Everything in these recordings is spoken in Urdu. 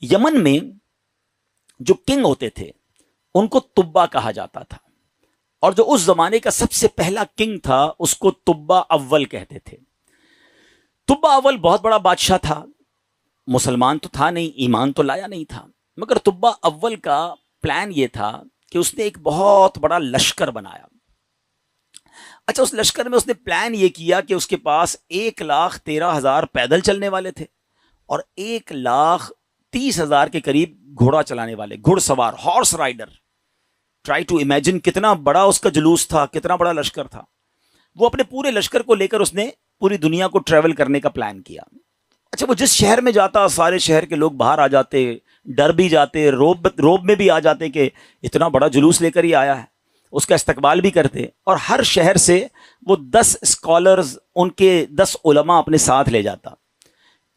یمن میں جو کنگ ہوتے تھے ان کو تبا کہا جاتا تھا، اور جو اس زمانے کا سب سے پہلا کنگ تھا اس کو تبا اول کہتے تھے۔ تبا اول بہت بڑا بادشاہ تھا، مسلمان تو تھا نہیں، ایمان تو لایا نہیں تھا، مگر تبا اول کا پلان یہ تھا کہ اس نے ایک بہت بڑا لشکر بنایا۔ اچھا، اس لشکر میں اس نے پلان یہ کیا کہ اس کے پاس 1,13,000 پیدل چلنے والے تھے اور 1,30,000 کے قریب گھوڑا چلانے والے، گھڑ سوار، horse rider. Try to imagine کتنا بڑا اس کا جلوس تھا، کتنا بڑا لشکر تھا۔ وہ اپنے پورے لشکر کو لے کر اس نے پوری دنیا کو ٹریول کرنے کا پلان کیا۔ اچھا، وہ جس شہر میں جاتا سارے شہر کے لوگ باہر آ جاتے، ڈر بھی جاتے، روب میں بھی آ جاتے کہ اتنا بڑا جلوس لے کر ہی آیا ہے، اس کا استقبال بھی کرتے، اور ہر شہر سے وہ 10 اسکالرز، ان کے 10 علماء اپنے ساتھ لے جاتا۔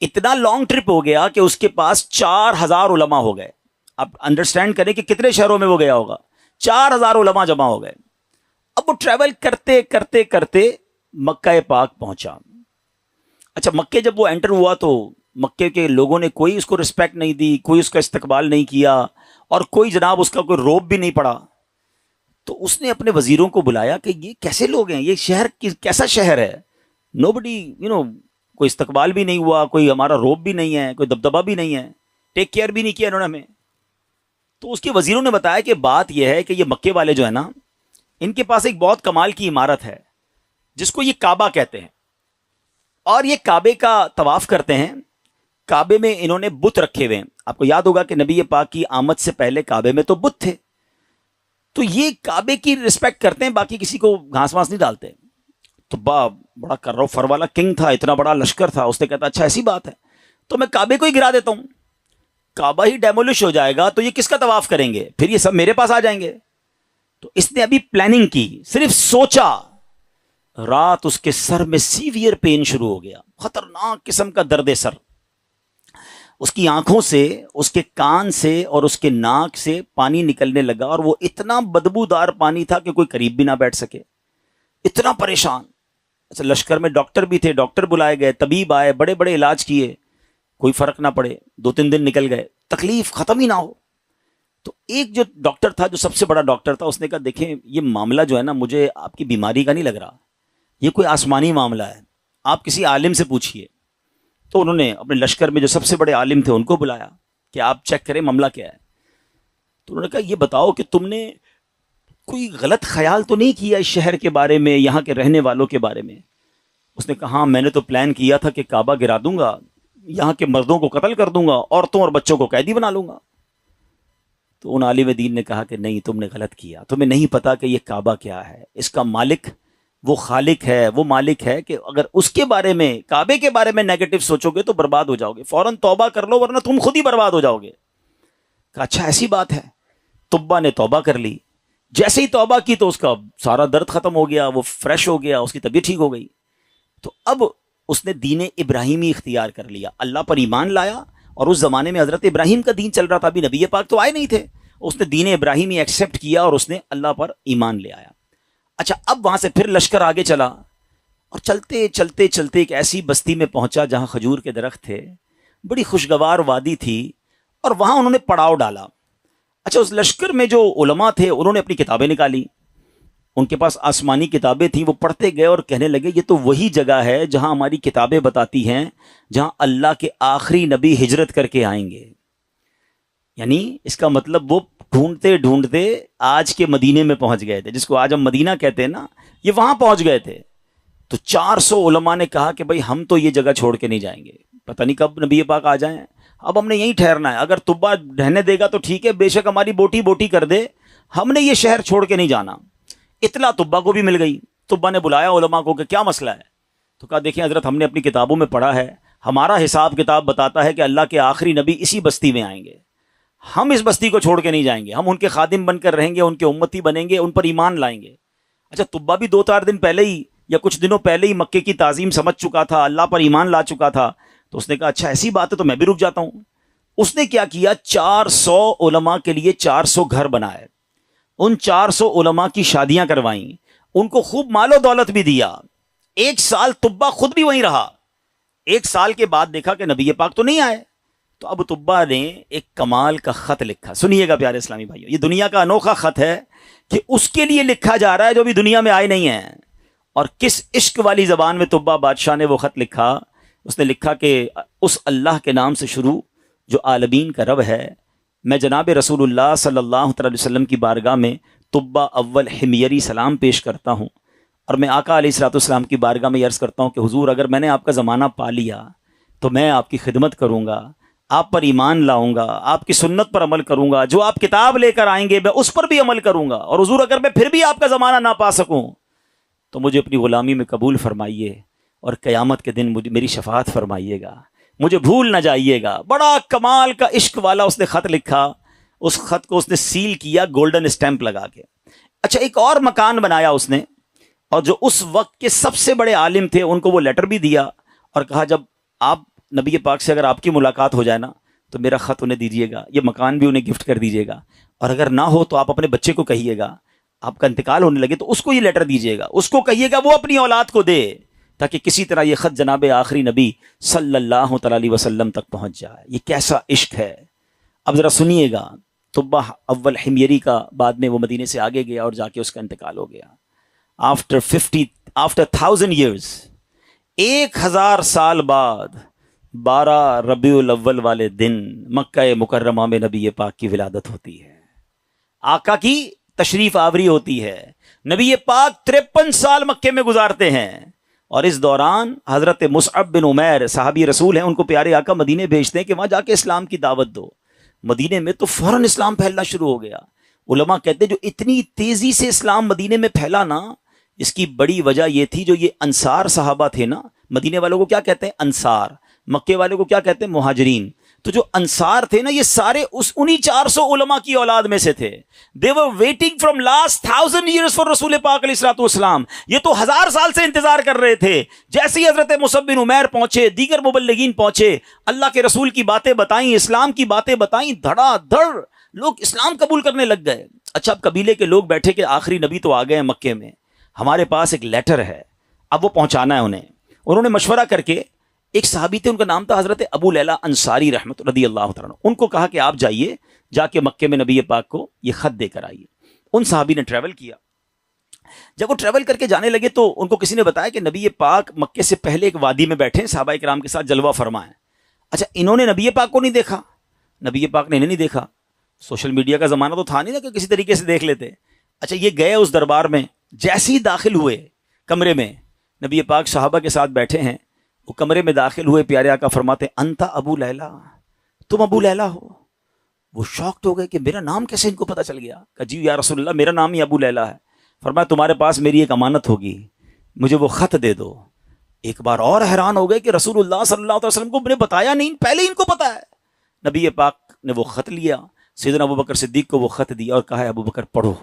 اتنا لانگ ٹرپ ہو گیا کہ اس کے پاس 4,000 علماء ہو گئے۔ اب انڈرسٹینڈ کریں کہ کتنے شہروں میں وہ گیا ہوگا، 4,000 علماء جمع ہو گئے۔ اب وہ ٹریول کرتے کرتے کرتے مکہ پاک پہنچا۔ اچھا، مکے جب وہ انٹر ہوا تو مکے کے لوگوں نے کوئی اس کو رسپیکٹ نہیں دی، کوئی اس کا استقبال نہیں کیا، اور کوئی جناب اس کا کوئی روب بھی نہیں پڑا۔ تو اس نے اپنے وزیروں کو بلایا کہ یہ کیسے لوگ ہیں، یہ شہر کیسا شہر ہے، نو بڈی کوئی استقبال بھی نہیں ہوا، کوئی ہمارا روب بھی نہیں ہے، کوئی دبدبا بھی نہیں ہے، ٹیک کیئر بھی نہیں کیا انہوں نے ہمیں۔ تو اس کے وزیروں نے بتایا کہ بات یہ ہے کہ یہ مکے والے جو ہے نا، ان کے پاس ایک بہت کمال کی عمارت ہے جس کو یہ کعبہ کہتے ہیں، اور یہ کعبے کا طواف کرتے ہیں۔ کعبے میں انہوں نے بت رکھے ہوئے ہیں۔ آپ کو یاد ہوگا کہ نبی پاک کی آمد سے پہلے کعبے میں تو بت تھے، تو یہ کعبے کی رسپیکٹ کرتے ہیں، باقی کسی کو گھاس واس نہیں ڈالتے۔ تو بڑا کرو فر والا کنگ تھا، اتنا بڑا لشکر تھا، اس نے کہتا اچھا ایسی بات ہے تو میں کعبے کو ہی گرا دیتا ہوں، کعبہ ہی ڈیمولش ہو جائے گا تو یہ کس کا طواف کریں گے، پھر یہ سب میرے پاس آ جائیں گے۔ تو اس نے ابھی پلاننگ کی، صرف سوچا، رات اس کے سر میں سیویئر پین شروع ہو گیا، خطرناک قسم کا درد سر۔ اس کی آنکھوں سے، اس کے کان سے اور اس کے ناک سے پانی نکلنے لگا، اور وہ اتنا بدبودار پانی تھا کہ کوئی قریب بھی نہ بیٹھ سکے، اتنا پریشان۔ اچھا، لشکر میں ڈاکٹر بھی تھے، ڈاکٹر بلائے گئے، طبیب آئے، بڑے بڑے علاج کیے، کوئی فرق نہ پڑے، 2-3 دن نکل گئے، تکلیف ختم ہی نہ ہو۔ تو ایک جو ڈاکٹر تھا، جو سب سے بڑا ڈاکٹر تھا، اس نے کہا دیکھیں یہ معاملہ جو ہے نا، مجھے آپ کی بیماری کا نہیں لگ رہا، یہ کوئی آسمانی معاملہ ہے، آپ کسی عالم سے پوچھیے۔ تو انہوں نے اپنے لشکر میں جو سب سے بڑے عالم تھے ان کو بلایا کہ آپ چیک کریں معاملہ کیا ہے۔ تو انہوں نے کہا یہ بتاؤ کہ تم نے کوئی غلط خیال تو نہیں کیا اس شہر کے بارے میں، یہاں کے رہنے والوں کے بارے میں؟ اس نے کہا ہاں، میں نے تو پلان کیا تھا کہ کعبہ گرا دوں گا، یہاں کے مردوں کو قتل کر دوں گا، عورتوں اور بچوں کو قیدی بنا لوں گا۔ تو ان عالم دین نے کہا کہ نہیں، تم نے غلط کیا، تمہیں نہیں پتا کہ یہ کعبہ کیا ہے، اس کا مالک وہ خالق ہے، وہ مالک ہے کہ اگر اس کے بارے میں، کعبے کے بارے میں نیگیٹو سوچو گے تو برباد ہو جاؤ گے، فوراً توبہ کر لو ورنہ تم خود ہی برباد ہو جاؤ گے۔ کہا اچھا ایسی بات ہے۔ تبا نے توبہ کر لی، جیسے ہی توبہ کی تو اس کا سارا درد ختم ہو گیا، وہ فریش ہو گیا، اس کی طبیعت ٹھیک ہو گئی۔ تو اب اس نے دین ابراہیمی اختیار کر لیا، اللہ پر ایمان لایا، اور اس زمانے میں حضرت ابراہیم کا دین چل رہا تھا، ابھی نبی پاک تو آئے نہیں تھے، اس نے دین ابراہیمی ایکسیپٹ کیا اور اس نے اللہ پر ایمان لے آیا۔ اچھا، اب وہاں سے پھر لشکر آگے چلا، اور چلتے چلتے چلتے ایک ایسی بستی میں پہنچا جہاں کھجور کے درخت تھے، بڑی خوشگوار وادی تھی، اور وہاں انہوں نے پڑاؤ ڈالا۔ اچھا، اس لشکر میں جو علماء تھے انہوں نے اپنی کتابیں نکالی، ان کے پاس آسمانی کتابیں تھیں، وہ پڑھتے گئے اور کہنے لگے یہ تو وہی جگہ ہے جہاں ہماری کتابیں بتاتی ہیں جہاں اللہ کے آخری نبی ہجرت کر کے آئیں گے۔ یعنی اس کا مطلب وہ ڈھونڈتے ڈھونڈتے آج کے مدینے میں پہنچ گئے تھے، جس کو آج ہم مدینہ کہتے ہیں نا، یہ وہاں پہنچ گئے تھے۔ تو 400 علماء نے کہا کہ بھائی ہم تو یہ جگہ چھوڑ کے نہیں جائیں گے، پتہ نہیں کب نبی پاک آ جائیں، اب ہم نے یہیں ٹھہرنا ہے، اگر تبا رہنے دے گا تو ٹھیک ہے، بے شک ہماری بوٹی بوٹی کر دے، ہم نے یہ شہر چھوڑ کے نہیں جانا۔ اطلاع تبا کو بھی مل گئی، تبا نے بلایا علماء کو کہ کیا مسئلہ ہے؟ تو کہا دیکھیں حضرت، ہم نے اپنی کتابوں میں پڑھا ہے، ہمارا حساب کتاب بتاتا ہے کہ اللہ کے آخری نبی اسی بستی میں آئیں گے، ہم اس بستی کو چھوڑ کے نہیں جائیں گے، ہم ان کے خادم بن کر رہیں گے، ان کے امتی بنیں گے، ان پر ایمان لائیں گے۔ اچھا، تبا بھی 2-4 دن پہلے ہی یا کچھ دنوں پہلے ہی مکے کی تعظیم سمجھ چکا تھا، اللہ پر ایمان لا چکا تھا، تو اس نے کہا اچھا ایسی بات ہے تو میں بھی رک جاتا ہوں۔ اس نے کیا کیا، 400 علماء کے لیے 400 گھر بنائے، ان 400 علماء کی شادیاں کروائیں، ان کو خوب مال و دولت بھی دیا۔ 1 سال تبا خود بھی وہیں رہا، 1 سال کے بعد دیکھا کہ نبی پاک تو نہیں آئے، تو ابو طبا نے ایک کمال کا خط لکھا. سنیے گا پیارے اسلامی بھائیو، یہ دنیا کا انوکھا خط ہے کہ اس کے لیے لکھا جا رہا ہے جو ابھی دنیا میں آئے نہیں ہیں. اور کس عشق والی زبان میں طبا بادشاہ نے وہ خط لکھا. اس نے لکھا کہ اس اللہ کے نام سے شروع جو عالمین کا رب ہے. میں جناب رسول اللہ صلی اللہ تعالی وسلم کی بارگاہ میں طبا اول حمیری سلام پیش کرتا ہوں، اور میں آقا علیہ الصلوۃ والسلام کی بارگاہ میں عرض کرتا ہوں کہ حضور اگر میں نے آپ کا زمانہ پا لیا تو میں آپ کی خدمت کروں گا، آپ پر ایمان لاؤں گا، آپ کی سنت پر عمل کروں گا، جو آپ کتاب لے کر آئیں گے میں اس پر بھی عمل کروں گا. اور حضور اگر میں پھر بھی آپ کا زمانہ نہ پا سکوں تو مجھے اپنی غلامی میں قبول فرمائیے، اور قیامت کے دن میری شفاعت فرمائیے گا، مجھے بھول نہ جائیے گا. بڑا کمال کا عشق والا اس نے خط لکھا. اس خط کو اس نے سیل کیا گولڈن اسٹیمپ لگا کے. اچھا، ایک اور مکان بنایا اس نے، اور جو اس وقت کے سب سے بڑے عالم تھے ان کو وہ لیٹر بھی دیا، اور کہا جب آپ نبی پاک سے اگر آپ کی ملاقات ہو جائے نا تو میرا خط انہیں دیجیے گا، یہ مکان بھی انہیں گفٹ کر دیجیے گا، اور اگر نہ ہو تو آپ اپنے بچے کو کہیے گا، آپ کا انتقال ہونے لگے تو اس کو یہ لیٹر دیجیے گا، اس کو کہیے گا وہ اپنی اولاد کو دے، تاکہ کسی طرح یہ خط جناب آخری نبی صلی اللہ تعالی علیہ وسلم تک پہنچ جائے. یہ کیسا عشق ہے. اب ذرا سنیے گا. طبا اول حمیری کا بعد میں وہ مدینے سے آگے گیا اور جا کے اس کا انتقال ہو گیا. آفٹر 1000 years، 1000 سال بعد 12 ربیع الاول والے دن مکہ مکرمہ میں نبی پاک کی ولادت ہوتی ہے، آقا کی تشریف آوری ہوتی ہے. نبی پاک 53 سال مکے میں گزارتے ہیں، اور اس دوران حضرت مصعب بن عمیر صحابی رسول ہیں، ان کو پیارے آقا مدینے بھیجتے ہیں کہ وہاں جا کے اسلام کی دعوت دو. مدینے میں تو فوراً اسلام پھیلنا شروع ہو گیا. علماء کہتے ہیں جو اتنی تیزی سے اسلام مدینے میں پھیلا نا، اس کی بڑی وجہ یہ تھی جو یہ انصار صحابہ تھے نا. مدینے والوں کو کیا کہتے ہیں؟ انصار. مکے والوں کو کیا کہتے ہیں؟ مہاجرین. تو جو انصار تھے نا یہ سارے انہی 400 علماء کی اولاد میں سے تھے. they were waiting from last 1000 years for رسول پاک علیہ الصلوۃ والسلام. یہ تو 1000 سال سے انتظار کر رہے تھے. جیسے ہی حضرت مصعب بن عمیر پہنچے، دیگر مبلغین پہنچے، اللہ کے رسول کی باتیں بتائیں، اسلام کی باتیں بتائیں، دھڑا دھڑ لوگ اسلام قبول کرنے لگ گئے. اچھا، اب قبیلے کے لوگ بیٹھے کہ آخری نبی تو آ گئے ہیں مکے میں، ہمارے پاس ایک لیٹر ہے، اب وہ پہنچانا ہے انہیں. انہوں نے مشورہ کر کے، ایک صحابی تھے ان کا نام تھا حضرت ابو لیلہ انصاری رحمت رضی اللہ تعالیٰ عنہ، ان کو کہا کہ آپ جائیے، جا کے مکے میں نبی پاک کو یہ خط دے کر آئیے. ان صحابی نے ٹریول کیا. جب وہ ٹریول کر کے جانے لگے تو ان کو کسی نے بتایا کہ نبی پاک مکے سے پہلے ایک وادی میں بیٹھے ہیں، صحابہ کرام کے ساتھ جلوہ فرما ہے. اچھا، انہوں نے نبی پاک کو نہیں دیکھا، نبی پاک نے انہیں نہیں دیکھا. سوشل میڈیا کا زمانہ تو تھا نہیں نا کہ کسی طریقے سے دیکھ لیتے. اچھا، یہ گئے اس دربار میں، جیسے ہی داخل ہوئے کمرے میں، نبی پاک صحابہ کے ساتھ بیٹھے ہیں، وہ کمرے میں داخل ہوئے، پیارے آقا فرماتے انت ابو لیلہ، تم ابو لیلہ ہو. وہ شاکڈ ہو گئے کہ میرا نام کیسے ان کو پتہ چل گیا. کہ جی یا رسول اللہ، میرا نام ہی ابو لیلہ ہے. فرمایا تمہارے پاس میری ایک امانت ہوگی، مجھے وہ خط دے دو. ایک بار اور حیران ہو گئے کہ رسول اللہ صلی اللہ علیہ وسلم کو نے بتایا نہیں، پہلے ان کو پتا ہے. نبی پاک نے وہ خط لیا، سیدنا ابو بکر صدیق کو وہ خط دیا اور کہا ہے ابو بکر پڑھو.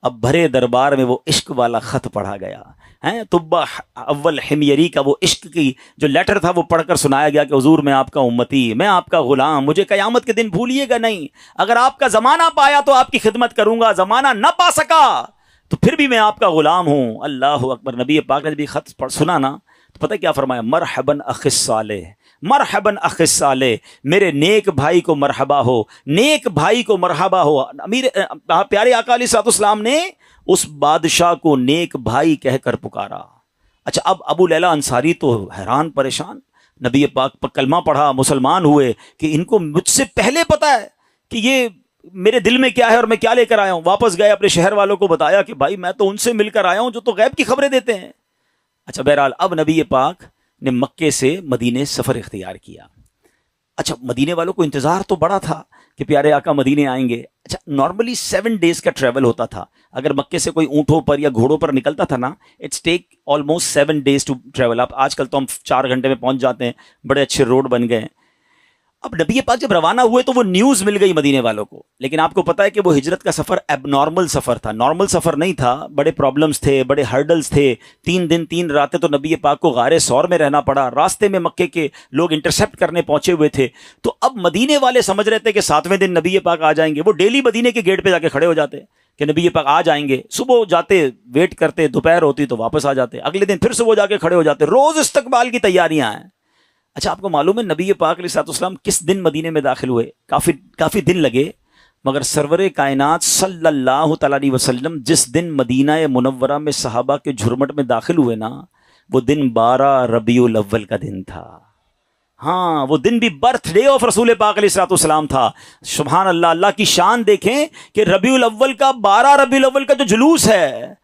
اب بھرے دربار میں وہ عشق والا خط پڑھا گیا ہے. طبا اول حمیری کا وہ عشق کی جو لیٹر تھا وہ پڑھ کر سنایا گیا کہ حضور میں آپ کا امتی، میں آپ کا غلام، مجھے قیامت کے دن بھولیے گا نہیں. اگر آپ کا زمانہ پایا تو آپ کی خدمت کروں گا، زمانہ نہ پا سکا تو پھر بھی میں آپ کا غلام ہوں. اللہ اکبر. نبی پاک نے جب خط سنا نا تو پتہ کیا فرمایا؟ مرحباً اخ الصالح، مرحباً اخ الصالح، میرے نیک بھائی کو مرحبا ہو، نیک بھائی کو مرحبا ہو. امیر پیارے آقا علیہ الصلوۃ والسلام نے اس بادشاہ کو نیک بھائی کہہ کر پکارا. اچھا، اب ابو لیلہ انصاری تو حیران پریشان، نبی پاک پر کلمہ پڑھا، مسلمان ہوئے کہ ان کو مجھ سے پہلے پتا ہے کہ یہ میرے دل میں کیا ہے اور میں کیا لے کر آیا ہوں. واپس گئے، اپنے شہر والوں کو بتایا کہ بھائی میں تو ان سے مل کر آیا ہوں جو تو غیب کی خبریں دیتے ہیں. اچھا، بہرحال اب نبی پاک نے مکے سے مدینے سفر اختیار کیا. اچھا، مدینے والوں کو انتظار تو بڑا تھا کہ پیارے آقا مدینے آئیں گے. اچھا، نارملی 7 days کا ٹریول ہوتا تھا. اگر مکے سے کوئی اونٹوں پر یا گھوڑوں پر نکلتا تھا نا، it's take almost 7 days to travel. اب آج کل تو ہم 4 گھنٹے میں پہنچ جاتے ہیں، بڑے اچھے روڈ بن گئے ہیں. اب نبی پاک جب روانہ ہوئے تو وہ نیوز مل گئی مدینے والوں کو. لیکن آپ کو پتا ہے کہ وہ ہجرت کا سفر اب نارمل سفر تھا، نارمل سفر نہیں تھا. بڑے پرابلمز تھے، بڑے ہرڈلز تھے. 3 دن 3 راتیں تو نبی پاک کو غار ثور میں رہنا پڑا. راستے میں مکے کے لوگ انٹرسیپٹ کرنے پہنچے ہوئے تھے. تو اب مدینے والے سمجھ رہے تھے کہ 7ویں دن نبی پاک آ جائیں گے. وہ ڈیلی مدینے کے گیٹ پہ جا کے کھڑے ہو جاتے کہ نبی پاک آ جائیں گے. صبح جاتے، ویٹ کرتے، دوپہر ہوتی تو واپس آ جاتے. اگلے دن پھر صبح جا کے کھڑے ہو جاتے. روز استقبال کی تیاریاں ہیں. اچھا آپ کو معلوم ہے نبی پاک علیہ الصلوۃ والسلام کس دن مدینے میں داخل ہوئے؟ کافی دن لگے، مگر سرور کائنات صلی اللہ تعالیٰ علیہ وسلم جس دن مدینہ منورہ میں صحابہ کے جھرمٹ میں داخل ہوئے نا، وہ دن 12 ربیع الاول کا دن تھا۔ ہاں وہ دن بھی برتھ ڈے آف رسول پاک علیہ الصلوۃ والسلام تھا۔ سبحان اللہ، اللہ کی شان دیکھیں کہ ربیع الاول کا 12 ربیع الاول کا جو جلوس ہے،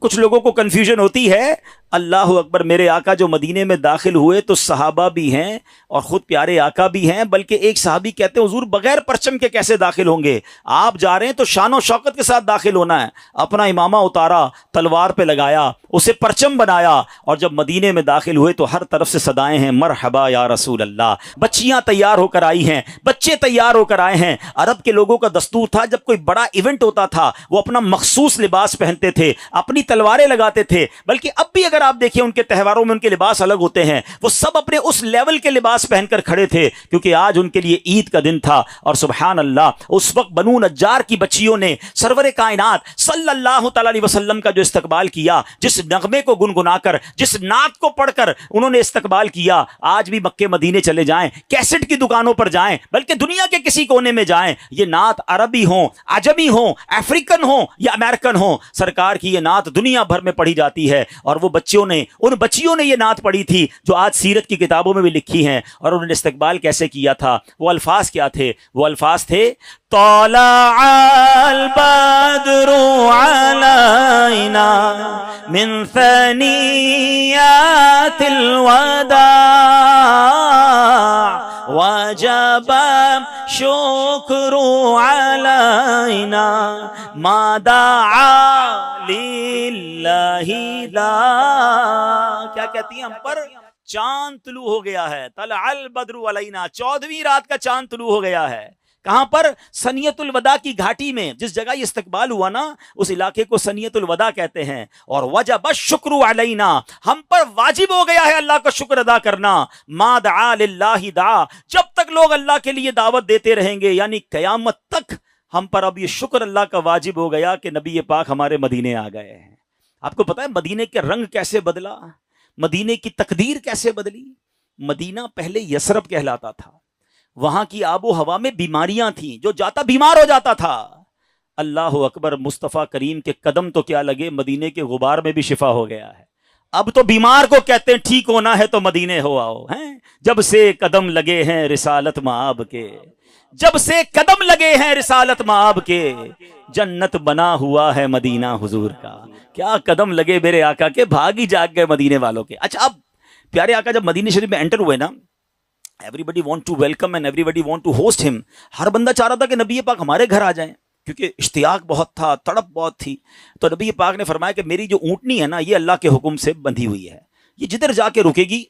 کچھ لوگوں کو کنفیوژن ہوتی ہے۔ اللہ اکبر، میرے آقا جو مدینے میں داخل ہوئے تو صحابہ بھی ہیں اور خود پیارے آقا بھی ہیں، بلکہ ایک صحابی کہتے ہیں حضور بغیر پرچم کے کیسے داخل ہوں گے؟ آپ جا رہے ہیں تو شان و شوکت کے ساتھ داخل ہونا ہے۔ اپنا امامہ اتارا، تلوار پہ لگایا، اسے پرچم بنایا، اور جب مدینے میں داخل ہوئے تو ہر طرف سے صدائیں ہیں مرحبا یا رسول اللہ۔ بچیاں تیار ہو کر آئی ہیں، بچے تیار ہو کر آئے ہیں۔ عرب کے لوگوں کا دستور تھا جب کوئی بڑا ایونٹ ہوتا تھا وہ اپنا مخصوص لباس پہنتے تھے، اپنی تلواریں لگاتے تھے، بلکہ اب بھی اگر آپ دیکھیں ان کے تہواروں میں ان کے لباس الگ ہوتے ہیں، وہ سب اپنے اس لیول کے لباس پہن کر کھڑے تھے، کیونکہ آج ان کے لیے عید کا دن تھا۔ اور سبحان اللہ، اس وقت بنو نجار کی بچیوں نے سرور کائنات صلی اللہ تعالی علیہ وسلم کا جو استقبال کیا، جس نغمے کو گنگنا کر، جس نعت کو پڑھ کر انہوں نے استقبال کیا، آج بھی مکے مدینے چلے جائیں، کیسٹ کی دکانوں پر جائیں، بلکہ دنیا کے کسی کونے میں جائیں، یہ نعت عربی ہوں، عجمی ہوں، افریقن ہوں یا امریکن ہوں، سرکار کی یہ نعت دنیا بھر میں پڑھی جاتی ہے۔ اور وہ ان بچیوں نے یہ نعت پڑھی تھی جو آج سیرت کی کتابوں میں بھی لکھی ہیں۔ اور انہوں نے استقبال کیسے کیا تھا؟ وہ الفاظ کیا تھے؟ وہ الفاظ تھے طلع البدر علینا من ثنیات الوداع وجب شکر علینا ما دعا للہ لا۔ کیا کہتی ہیں ہم پر؟ چاند طلوع ہو گیا ہے، طلع البدر علینا، 14ویں رات کا چاند طلوع ہو گیا ہے۔ کہاں پر؟ سنیت الوداع کی گھاٹی میں، جس جگہ یہ استقبال ہوا نا اس علاقے کو سنیت الوداع کہتے ہیں۔ اور وجب الشکر علینا، ہم پر واجب ہو گیا ہے اللہ کا شکر ادا کرنا۔ ما دعا للہ دعا، جب تک لوگ اللہ کے لیے دعوت دیتے رہیں گے، یعنی قیامت تک ہم پر اب یہ شکر اللہ کا واجب ہو گیا کہ نبی پاک ہمارے مدینے آ گئے ہیں۔ آپ کو پتا ہے مدینے کے رنگ کیسے بدلا، مدینے کی تقدیر کیسے بدلی؟ مدینہ پہلے یثرب کہلاتا تھا، وہاں کی آب و ہوا میں بیماریاں تھیں، جو جاتا بیمار ہو جاتا تھا۔ اللہ اکبر، مصطفیٰ کریم کے قدم تو کیا لگے، مدینے کے غبار میں بھی شفا ہو گیا ہے۔ اب تو بیمار کو کہتے ہیں ٹھیک ہونا ہے تو مدینے ہو آؤ، ہیں جب سے قدم لگے ہیں رسالت مآب کے، جب سے قدم لگے ہیں رسالت مآب کے، جنت بنا ہوا ہے مدینہ حضور کا۔ کیا قدم لگے میرے آقا کے، بھاگ ہی جاگ گئے مدینے والوں کے۔ اچھا اب پیارے آقا جب مدینہ شریف میں انٹر ہوئے نا، everybody want to welcome and everybody want to host him، ہر بندہ چاہ رہا تھا کہ نبی پاک ہمارے گھر آ جائیں، کیونکہ اشتیاق بہت تھا، تڑپ بہت تھی۔ تو نبی پاک نے فرمایا کہ میری جو اونٹنی ہے نا یہ اللہ کے حکم سے بندھی ہوئی ہے، یہ جدھر جا کے رکے گی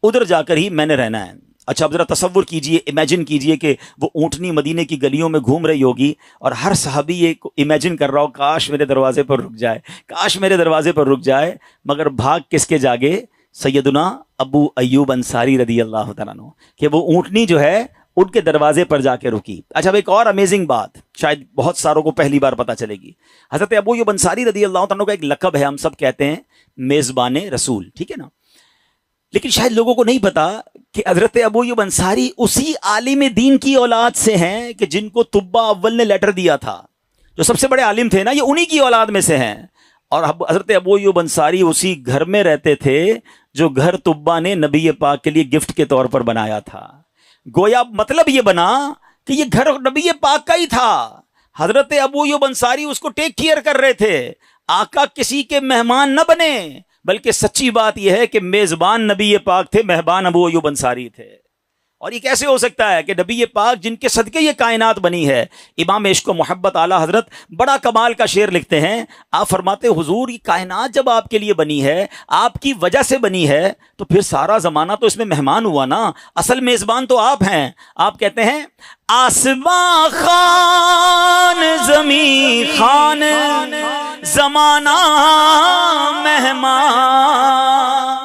ادھر جا کر ہی میں نے رہنا ہے۔ اچھا اب ذرا تصور کیجئے، امیجن کیجئے کہ وہ اونٹنی مدینے کی گلیوں میں گھوم رہی ہوگی اور ہر صحابی یہ امیجن کر رہا ہو کاش میرے دروازے پر رک جائے، کاش میرے دروازے پر رک جائے، مگر بھاگ کس کے جاگے؟ سیدنا ابو ایوب انصاری رضی اللہ تعالیٰ عنہ، کہ وہ اونٹنی جو ہے ان کے دروازے پر جا کے رکی۔ اچھا اب ایک اور امیزنگ بات شاید بہت ساروں کو پہلی بار پتہ چلے گی، حضرت ابو ایوب انصاری رضی اللہ تعالیٰ عنہ کا ایک لقب ہے، ہم سب کہتے ہیں میزبان رسول، ٹھیک ہے نا، لیکن شاید لوگوں کو نہیں پتا کہ حضرت ابو ایوب انصاری اسی عالم دین کی اولاد سے ہیں کہ جن کو طبہ اول نے لیٹر دیا تھا، جو سب سے بڑے عالم تھے نا، یہ انہی کی اولاد میں سے ہیں۔ اور حضرت ابو ایوب انصاری اسی گھر میں رہتے تھے جو گھر طبہ نے نبی پاک کے لیے گفٹ کے طور پر بنایا تھا۔ گویا مطلب یہ بنا کہ یہ گھر نبی پاک کا ہی تھا، حضرت ابو ایوب انصاری اس کو ٹیک کیئر کر رہے تھے۔ آقا کسی کے مہمان نہ بنے، بلکہ سچی بات یہ ہے کہ میزبان نبی پاک تھے، مہمان ابو ایوب انصاری تھے۔ اور یہ کیسے ہو سکتا ہے کہ نبی پاک جن کے صدقے یہ کائنات بنی ہے؟ امام عشق و محبت اعلیٰ حضرت بڑا کمال کا شعر لکھتے ہیں، آپ فرماتے حضور یہ کائنات جب آپ کے لیے بنی ہے، آپ کی وجہ سے بنی ہے، تو پھر سارا زمانہ تو اس میں مہمان ہوا نا، اصل میزبان تو آپ ہیں۔ آپ کہتے ہیں آسمان خان زمین خان زمانہ مہمان،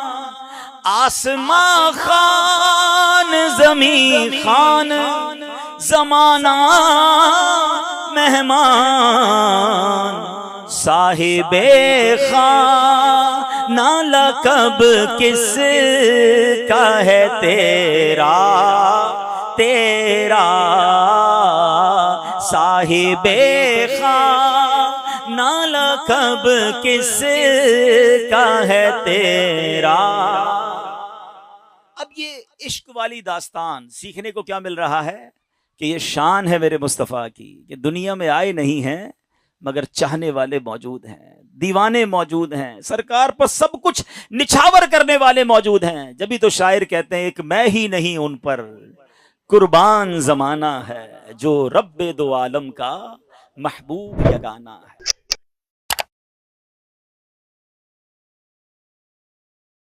آسمان خان زمین خان زمانہ مہمان، صاحب خان نالا کب کس کا ہے تیرا تیرا صاحب خواہ، نالا کب کس کا ہے تیرا۔ اب یہ عشق والی داستان سیکھنے کو کیا مل رہا ہے کہ یہ شان ہے میرے مصطفیٰ کی کہ دنیا میں آئے نہیں ہیں مگر چاہنے والے موجود ہیں، دیوانے موجود ہیں، سرکار پر سب کچھ نچھاور کرنے والے موجود ہیں۔ جبھی تو شاعر کہتے ہیں ایک میں ہی نہیں ان پر قربان زمانہ ہے، جو رب دو عالم کا محبوب یگانہ ہے۔